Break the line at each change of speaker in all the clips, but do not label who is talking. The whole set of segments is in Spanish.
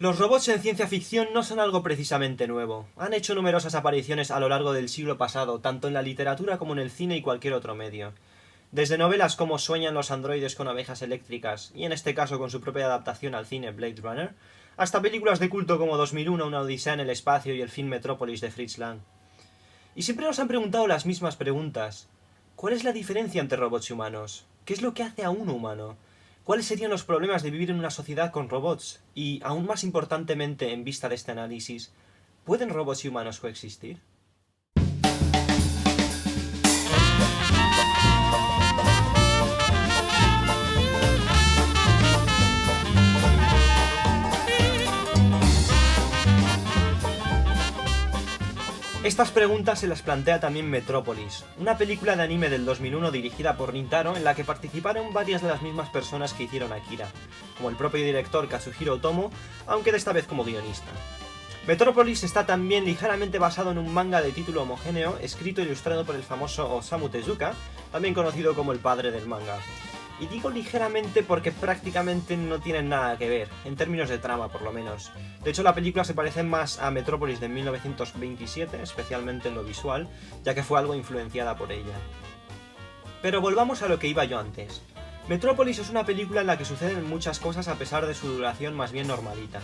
Los robots en ciencia ficción no son algo precisamente nuevo. Han hecho numerosas apariciones a lo largo del siglo pasado, tanto en la literatura como en el cine y cualquier otro medio. Desde novelas como Sueñan los androides con abejas eléctricas, y en este caso con su propia adaptación al cine Blade Runner, hasta películas de culto como 2001, Una odisea en el espacio y el film Metrópolis de Fritz Lang. Y siempre nos han preguntado las mismas preguntas. ¿Cuál es la diferencia entre robots y humanos? ¿Qué es lo que hace a un humano? ¿Cuáles serían los problemas de vivir en una sociedad con robots? Y, aún más importantemente, en vista de este análisis, ¿pueden robots y humanos coexistir? Estas preguntas se las plantea también Metrópolis, una película de anime del 2001 dirigida por Rintaro en la que participaron varias de las mismas personas que hicieron Akira, como el propio director Kazuhiro Otomo, aunque de esta vez como guionista. Metrópolis está también ligeramente basado en un manga de título homogéneo, escrito e ilustrado por el famoso Osamu Tezuka, también conocido como el padre del manga. Y digo ligeramente porque prácticamente no tienen nada que ver, en términos de trama por lo menos. De hecho, la película se parece más a Metrópolis de 1927, especialmente en lo visual, ya que fue algo influenciada por ella. Pero volvamos a lo que iba yo antes. Metrópolis es una película en la que suceden muchas cosas a pesar de su duración más bien normalita.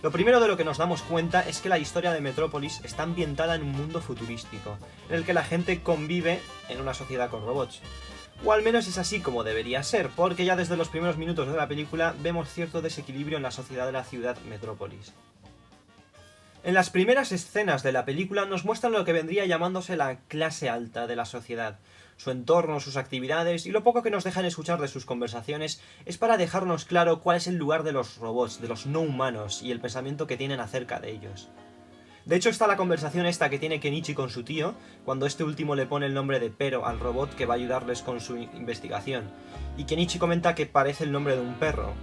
Lo primero de lo que nos damos cuenta es que la historia de Metrópolis está ambientada en un mundo futurístico, en el que la gente convive en una sociedad con robots. O al menos es así como debería ser, porque ya desde los primeros minutos de la película vemos cierto desequilibrio en la sociedad de la ciudad Metrópolis. En las primeras escenas de la película nos muestran lo que vendría llamándose la clase alta de la sociedad. Su entorno, sus actividades y lo poco que nos dejan escuchar de sus conversaciones es para dejarnos claro cuál es el lugar de los robots, de los no humanos y el pensamiento que tienen acerca de ellos. De hecho está la conversación esta que tiene Kenichi con su tío, cuando este último le pone el nombre de Pero al robot que va a ayudarles con su investigación, y Kenichi comenta que parece el nombre de un perro.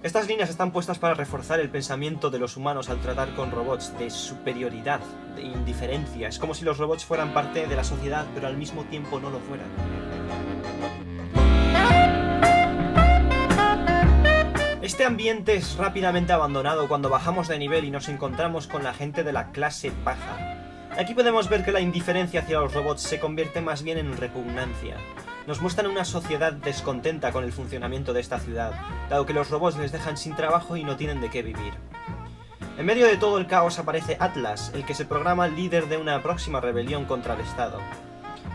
Estas líneas están puestas para reforzar el pensamiento de los humanos al tratar con robots, de superioridad, de indiferencia. Es como si los robots fueran parte de la sociedad, pero al mismo tiempo no lo fueran. Este ambiente es rápidamente abandonado cuando bajamos de nivel y nos encontramos con la gente de la clase baja. Aquí podemos ver que la indiferencia hacia los robots se convierte más bien en repugnancia. Nos muestran una sociedad descontenta con el funcionamiento de esta ciudad, dado que los robots les dejan sin trabajo y no tienen de qué vivir. En medio de todo el caos aparece Atlas, el que se programa líder de una próxima rebelión contra el Estado.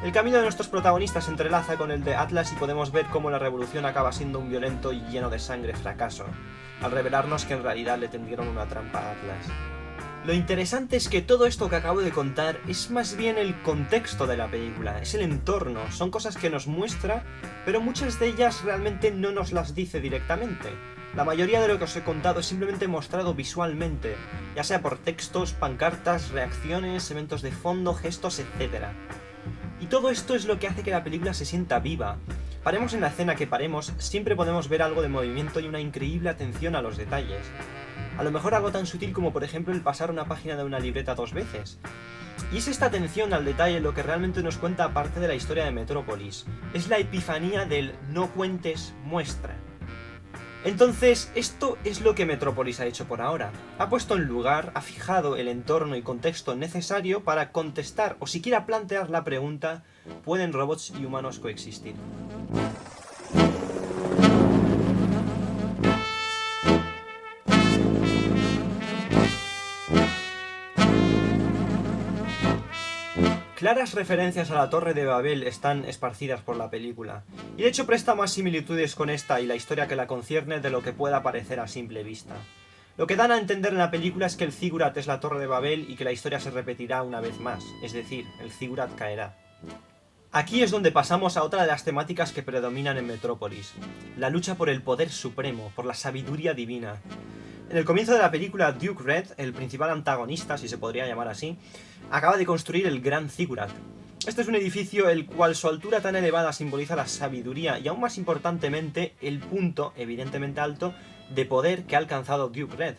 El camino de nuestros protagonistas se entrelaza con el de Atlas y podemos ver cómo la revolución acaba siendo un violento y lleno de sangre fracaso, al revelarnos que en realidad le tendieron una trampa a Atlas. Lo interesante es que todo esto que acabo de contar es más bien el contexto de la película, es el entorno, son cosas que nos muestra, pero muchas de ellas realmente no nos las dice directamente. La mayoría de lo que os he contado es simplemente mostrado visualmente, ya sea por textos, pancartas, reacciones, eventos de fondo, gestos, etc. Y todo esto es lo que hace que la película se sienta viva. Paremos en la escena que paremos, siempre podemos ver algo de movimiento y una increíble atención a los detalles. A lo mejor algo tan sutil como por ejemplo el pasar una página de una libreta 2 veces. Y es esta atención al detalle lo que realmente nos cuenta parte de la historia de Metrópolis. Es la epifanía del no cuentes, muestra. Entonces, esto es lo que Metrópolis ha hecho por ahora. Ha puesto en lugar, ha fijado el entorno y contexto necesario para contestar o siquiera plantear la pregunta: ¿pueden robots y humanos coexistir? Claras referencias a la Torre de Babel están esparcidas por la película, y de hecho presta más similitudes con esta y la historia que la concierne de lo que pueda parecer a simple vista. Lo que dan a entender en la película es que el Zigurat es la Torre de Babel y que la historia se repetirá una vez más, es decir, el Zigurat caerá. Aquí es donde pasamos a otra de las temáticas que predominan en Metrópolis, la lucha por el poder supremo, por la sabiduría divina. En el comienzo de la película, Duke Red, el principal antagonista, si se podría llamar así, acaba de construir el Gran Zigurat. Este es un edificio el cual su altura tan elevada simboliza la sabiduría y aún más importantemente el punto, evidentemente alto, de poder que ha alcanzado Duke Red.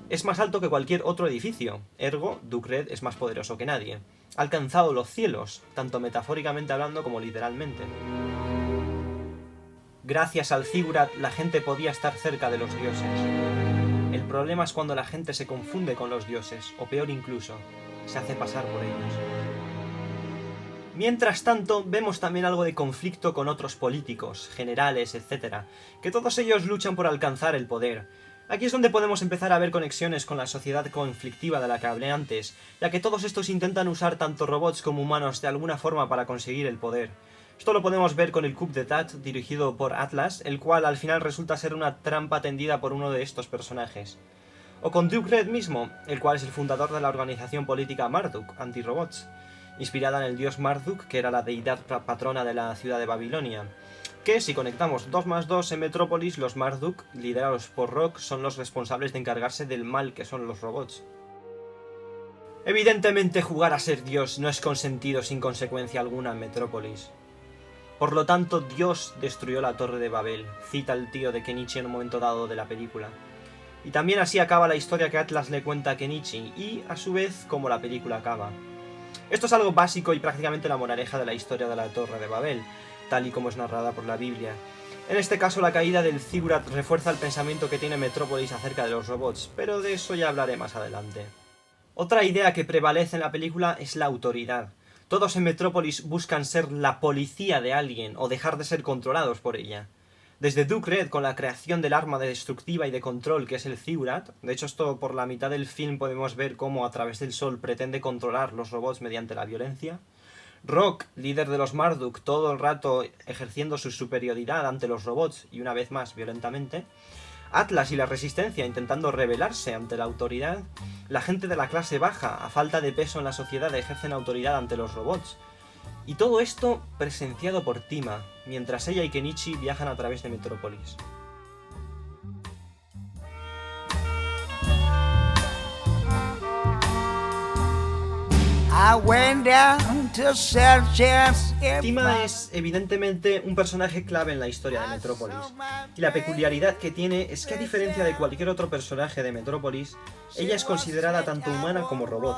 Es más alto que cualquier otro edificio, ergo Duke Red es más poderoso que nadie. Ha alcanzado los cielos, tanto metafóricamente hablando como literalmente. Gracias al Zigurat la gente podía estar cerca de los dioses. El El problema es cuando la gente se confunde con los dioses, o peor incluso, se hace pasar por ellos. Mientras tanto, vemos también algo de conflicto con otros políticos, generales, etc., que todos ellos luchan por alcanzar el poder. Aquí es donde podemos empezar a ver conexiones con la sociedad conflictiva de la que hablé antes, ya que todos estos intentan usar tanto robots como humanos de alguna forma para conseguir el poder. Esto lo podemos ver con el coup d'etat dirigido por Atlas, el cual al final resulta ser una trampa tendida por uno de estos personajes. O con Duke Red mismo, el cual es el fundador de la organización política Marduk, anti-robots, inspirada en el dios Marduk, que era la deidad patrona de la ciudad de Babilonia. Que si conectamos 2 más 2 en Metrópolis, los Marduk, liderados por Rock, son los responsables de encargarse del mal que son los robots. Evidentemente jugar a ser Dios no es consentido sin consecuencia alguna en Metrópolis. Por lo tanto, Dios destruyó la Torre de Babel, cita el tío de Kenichi en un momento dado de la película. Y también así acaba la historia que Atlas le cuenta a Kenichi, y a su vez como la película acaba. Esto es algo básico y prácticamente la moraleja de la historia de la Torre de Babel, tal y como es narrada por la Biblia. En este caso, la caída del Ziggurat refuerza el pensamiento que tiene Metrópolis acerca de los robots, pero de eso ya hablaré más adelante. Otra idea que prevalece en la película es la autoridad. Todos en Metrópolis buscan ser la policía de alguien o dejar de ser controlados por ella. Desde Duke Red con la creación del arma de destructiva y de control que es el Ziggurat. De hecho, esto por la mitad del film podemos ver cómo a través del sol pretende controlar los robots mediante la violencia. Rock, líder de los Marduk, todo el rato ejerciendo su superioridad ante los robots y una vez más violentamente. Atlas y la Resistencia intentando rebelarse ante la autoridad. La gente de la clase baja, a falta de peso en la sociedad, ejercen autoridad ante los robots. Y todo esto presenciado por Tima, mientras ella y Kenichi viajan a través de Metrópolis. Tima es evidentemente un personaje clave en la historia de Metrópolis, y la peculiaridad que tiene es que a diferencia de cualquier otro personaje de Metrópolis, ella es considerada tanto humana como robot,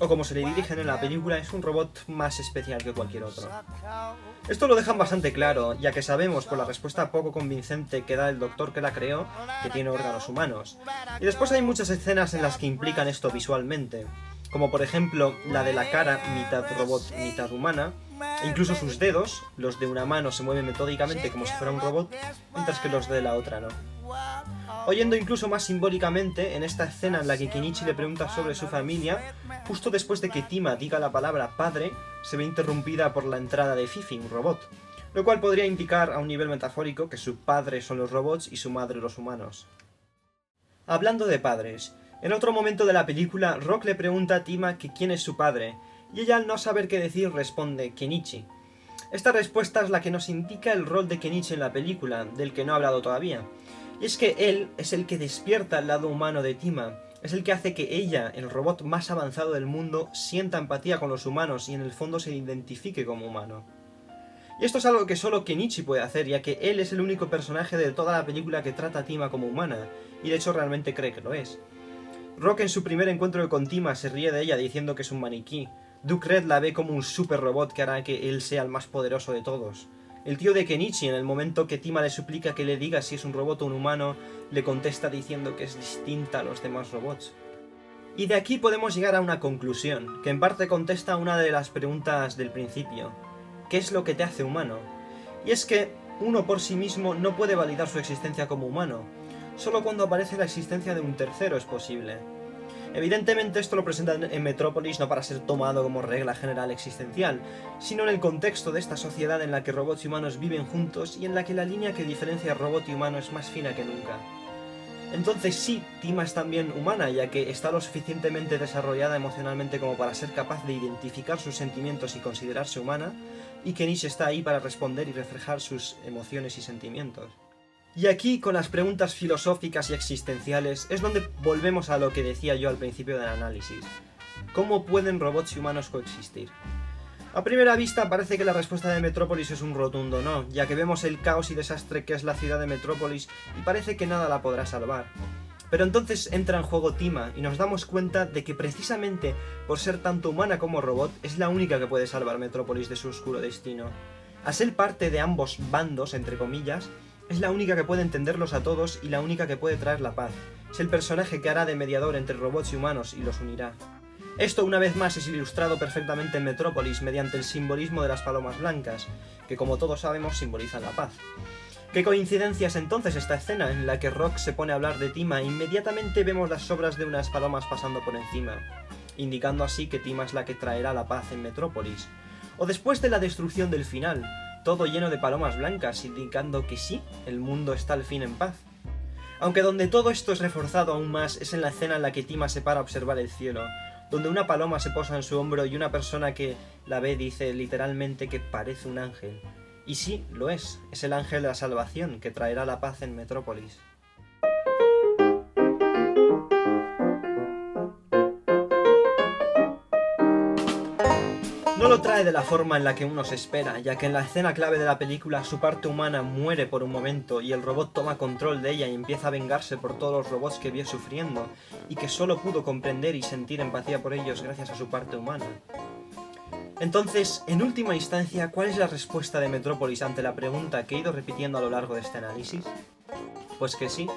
o como se le dirigen en la película, es un robot más especial que cualquier otro. Esto lo dejan bastante claro, ya que sabemos por la respuesta poco convincente que da el doctor que la creó, que tiene órganos humanos, y después hay muchas escenas en las que implican esto visualmente, como por ejemplo la de la cara mitad robot, mitad humana, e incluso sus dedos, los de una mano se mueven metódicamente como si fuera un robot, mientras que los de la otra no. Oyendo incluso más simbólicamente en esta escena en la que Kenichi le pregunta sobre su familia, justo después de que Tima diga la palabra padre, se ve interrumpida por la entrada de Fifi, un robot, lo cual podría indicar a un nivel metafórico que su padre son los robots y su madre los humanos. Hablando de padres, en otro momento de la película, Rock le pregunta a Tima que quién es su padre, y ella al no saber qué decir responde Kenichi. Esta respuesta es la que nos indica el rol de Kenichi en la película, del que no he hablado todavía. Y es que él es el que despierta el lado humano de Tima, es el que hace que ella, el robot más avanzado del mundo, sienta empatía con los humanos y en el fondo se identifique como humano. Y esto es algo que solo Kenichi puede hacer, ya que él es el único personaje de toda la película que trata a Tima como humana, y de hecho realmente cree que lo es. Rock en su primer encuentro con Tima se ríe de ella diciendo que es un maniquí. Duke Red la ve como un super robot que hará que él sea el más poderoso de todos. El tío de Kenichi, en el momento que Tima le suplica que le diga si es un robot o un humano, le contesta diciendo que es distinta a los demás robots. Y de aquí podemos llegar a una conclusión, que en parte contesta una de las preguntas del principio. ¿Qué es lo que te hace humano? Y es que uno por sí mismo no puede validar su existencia como humano. Solo cuando aparece la existencia de un tercero es posible. Evidentemente esto lo presentan en Metrópolis no para ser tomado como regla general existencial, sino en el contexto de esta sociedad en la que robots y humanos viven juntos y en la que la línea que diferencia robot y humano es más fina que nunca. Entonces sí, Tima es también humana, ya que está lo suficientemente desarrollada emocionalmente como para ser capaz de identificar sus sentimientos y considerarse humana, y Kenichi está ahí para responder y reflejar sus emociones y sentimientos. Y aquí, con las preguntas filosóficas y existenciales, es donde volvemos a lo que decía yo al principio del análisis. ¿Cómo pueden robots y humanos coexistir? A primera vista parece que la respuesta de Metrópolis es un rotundo no, ya que vemos el caos y desastre que es la ciudad de Metrópolis y parece que nada la podrá salvar. Pero entonces entra en juego Tima y nos damos cuenta de que precisamente por ser tanto humana como robot es la única que puede salvar Metrópolis de su oscuro destino. Al ser parte de ambos bandos, entre comillas, es la única que puede entenderlos a todos y la única que puede traer la paz. Es el personaje que hará de mediador entre robots y humanos y los unirá. Esto una vez más es ilustrado perfectamente en Metrópolis mediante el simbolismo de las palomas blancas, que como todos sabemos simbolizan la paz. ¿Qué coincidencia es entonces esta escena en la que Rock se pone a hablar de Tima e inmediatamente vemos las sobras de unas palomas pasando por encima, indicando así que Tima es la que traerá la paz en Metrópolis? O después de la destrucción del final, todo lleno de palomas blancas, indicando que sí, el mundo está al fin en paz. Aunque donde todo esto es reforzado aún más es en la escena en la que Tima se para a observar el cielo, donde una paloma se posa en su hombro y una persona que la ve dice literalmente que parece un ángel. Y sí, lo es el ángel de la salvación que traerá la paz en Metrópolis. No lo trae de la forma en la que uno se espera, ya que en la escena clave de la película su parte humana muere por un momento y el robot toma control de ella y empieza a vengarse por todos los robots que vio sufriendo y que solo pudo comprender y sentir empatía por ellos gracias a su parte humana. Entonces, en última instancia, ¿cuál es la respuesta de Metrópolis ante la pregunta que he ido repitiendo a lo largo de este análisis? Pues que sí,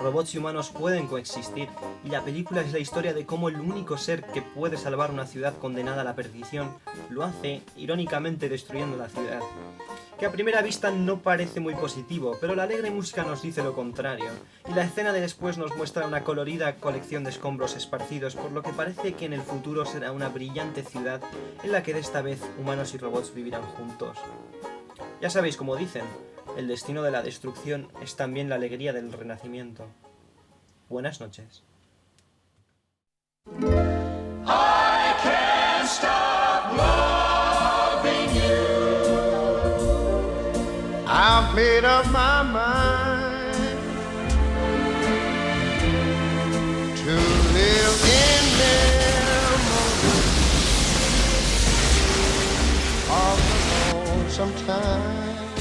robots y humanos pueden coexistir, y la película es la historia de cómo el único ser que puede salvar una ciudad condenada a la perdición lo hace, irónicamente, destruyendo la ciudad. Que a primera vista no parece muy positivo, pero la alegre música nos dice lo contrario, y la escena de después nos muestra una colorida colección de escombros esparcidos, por lo que parece que en el futuro será una brillante ciudad en la que de esta vez humanos y robots vivirán juntos. Ya sabéis cómo dicen, el destino de la destrucción es también la alegría del renacimiento. Buenas noches. I can't stop loving you. I've made up my mind to live in memory of the lonesome time.